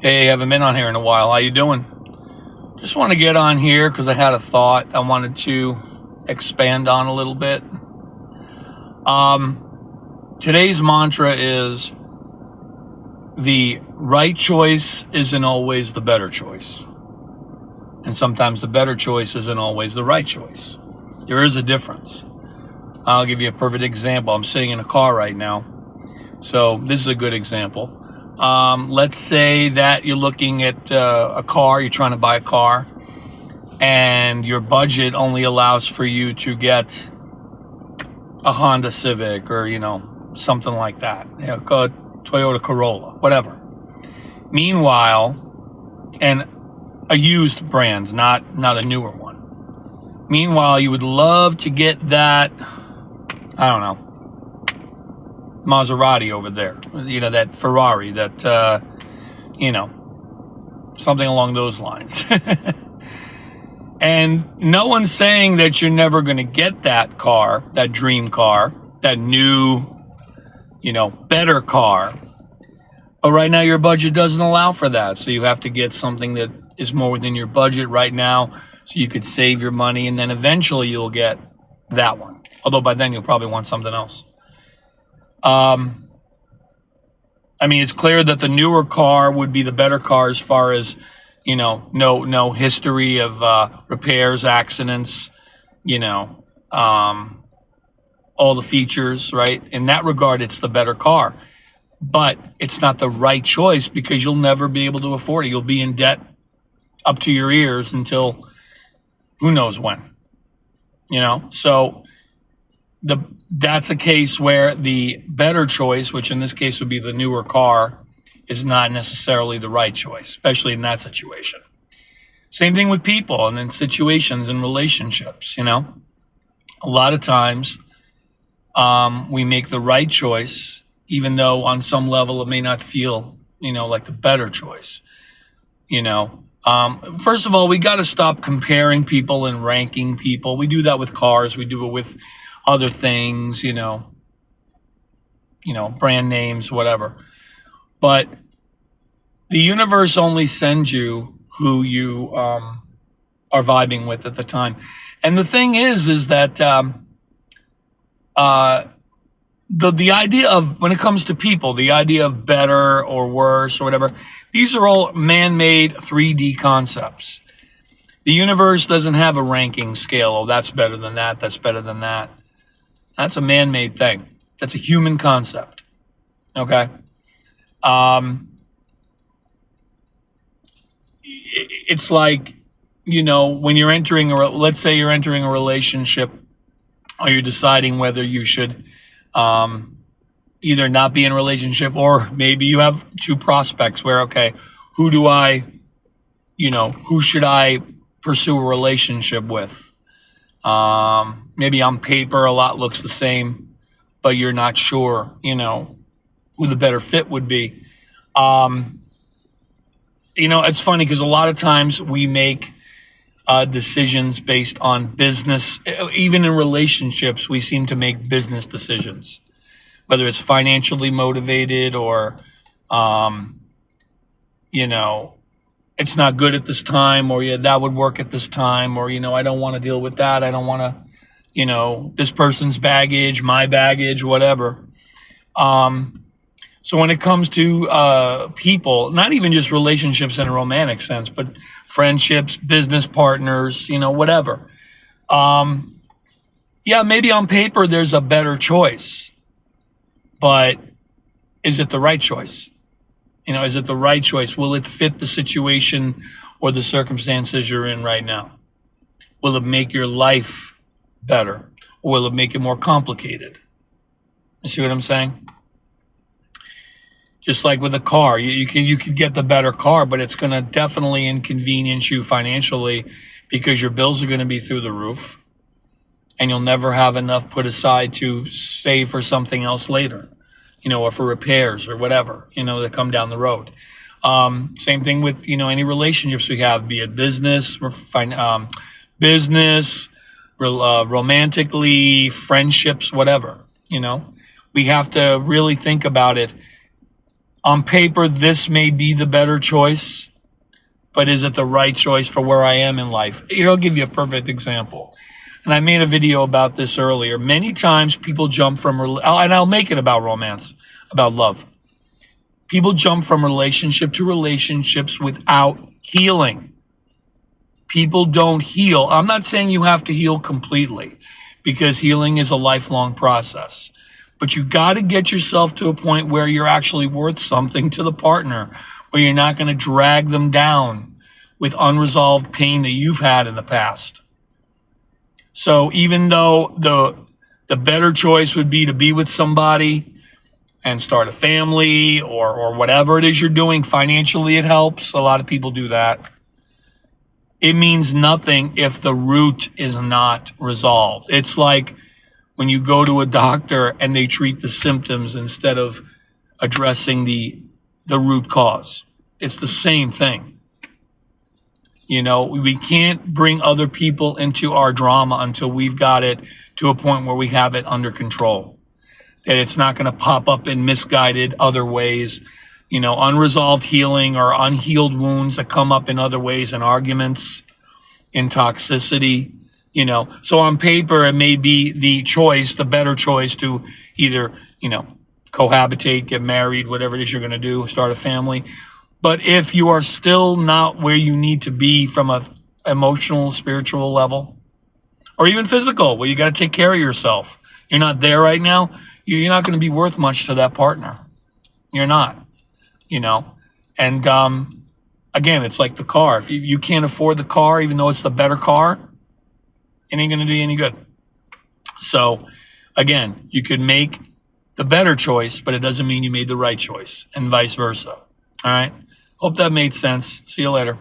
Hey, haven't been on here in a while. How you doing? Just want to get on here because I had a thought I wanted to expand on a little bit. Today's mantra is the right choice isn't always the better choice. And sometimes the better choice isn't always the right choice. There is a difference. I'll give you a perfect example. I'm sitting in a car right now. So this is a good example. Let's say that you're looking at a car, you're trying to buy a car, and your budget only allows for you to get a Honda Civic or, something like that, a Toyota Corolla, whatever. Meanwhile, and a used brand, not a newer one. Meanwhile, you would love to get that, I don't know, Maserati over there, that Ferrari, that, something along those lines. And no one's saying that you're never going to get that car, that dream car, that new, better car. But right now your budget doesn't allow for that. So you have to get something that is more within your budget right now so you could save your money, and then eventually you'll get that one. Although by then you'll probably want something else. It's clear that the newer car would be the better car as far as, no history of repairs, accidents, all the features, right? In that regard, it's the better car. But it's not the right choice because you'll never be able to afford it. You'll be in debt up to your ears until who knows when, So that's a case where the better choice, which in this case would be the newer car, is not necessarily the right choice, especially in that situation. Same thing with people and in situations and relationships, A lot of times we make the right choice, even though on some level it may not feel, like the better choice, First of all, we got to stop comparing people and ranking people. We do that with cars. We do it with other things, brand names, whatever. But the universe only sends you who you are vibing with at the time. And the thing is that the idea of, when it comes to people, the idea of better or worse or whatever, these are all man-made 3D concepts. The universe doesn't have a ranking scale. Oh, that's better than that. That's better than that. That's a man-made thing. That's a human concept. Okay? It's like, when you're entering let's say you're entering a relationship, or you're deciding whether you should either not be in a relationship, or maybe you have two prospects where, okay, who should I pursue a relationship with? Maybe on paper a lot looks the same, but you're not sure, who the better fit would be. It's funny because a lot of times we make decisions based on business. Even in relationships, we seem to make business decisions, whether it's financially motivated or, it's not good at this time, or that would work at this time, or, I don't want to deal with that. I don't want to, this person's baggage, my baggage, whatever. So when it comes to people, not even just relationships in a romantic sense, but friendships, business partners, whatever. Maybe on paper there's a better choice, but is it the right choice? Is it the right choice? Will it fit the situation or the circumstances you're in right now? Will it make your life better, or will it make it more complicated? You see what I'm saying? Just like with a car, you could get the better car, but it's going to definitely inconvenience you financially because your bills are going to be through the roof, and you'll never have enough put aside to save for something else later, or for repairs or whatever, that come down the road. Same thing with, any relationships we have, be it business, romantically, friendships, whatever, We have to really think about it. On paper, this may be the better choice, but is it the right choice for where I am in life? Here, I'll give you a perfect example. And I made a video about this earlier. Many times people jump from, and I'll make it about romance, about love. People jump from relationship to relationships without healing. People don't heal. I'm not saying you have to heal completely, because healing is a lifelong process. But you got to get yourself to a point where you're actually worth something to the partner, where you're not going to drag them down with unresolved pain that you've had in the past. So even though the better choice would be to be with somebody and start a family or whatever it is you're doing, financially it helps. A lot of people do that. It means nothing if the root is not resolved. It's like when you go to a doctor and they treat the symptoms instead of addressing the root cause. It's the same thing. You know, we can't bring other people into our drama until we've got it to a point where we have it under control. That it's not going to pop up in misguided other ways. You know, unresolved healing or unhealed wounds that come up in other ways, in arguments, in toxicity. You know, so on paper, it may be the choice, the better choice to either, you know, cohabitate, get married, whatever it is you're going to do, start a family. But if you are still not where you need to be from a emotional, spiritual level, or even physical, where you got to take care of yourself, you're not there right now, you're not going to be worth much to that partner. You're not, you know. And again, it's like the car. If you can't afford the car, even though it's the better car, it ain't going to do you any good. So again, you could make the better choice, but it doesn't mean you made the right choice, and vice versa. All right. Hope that made sense. See you later.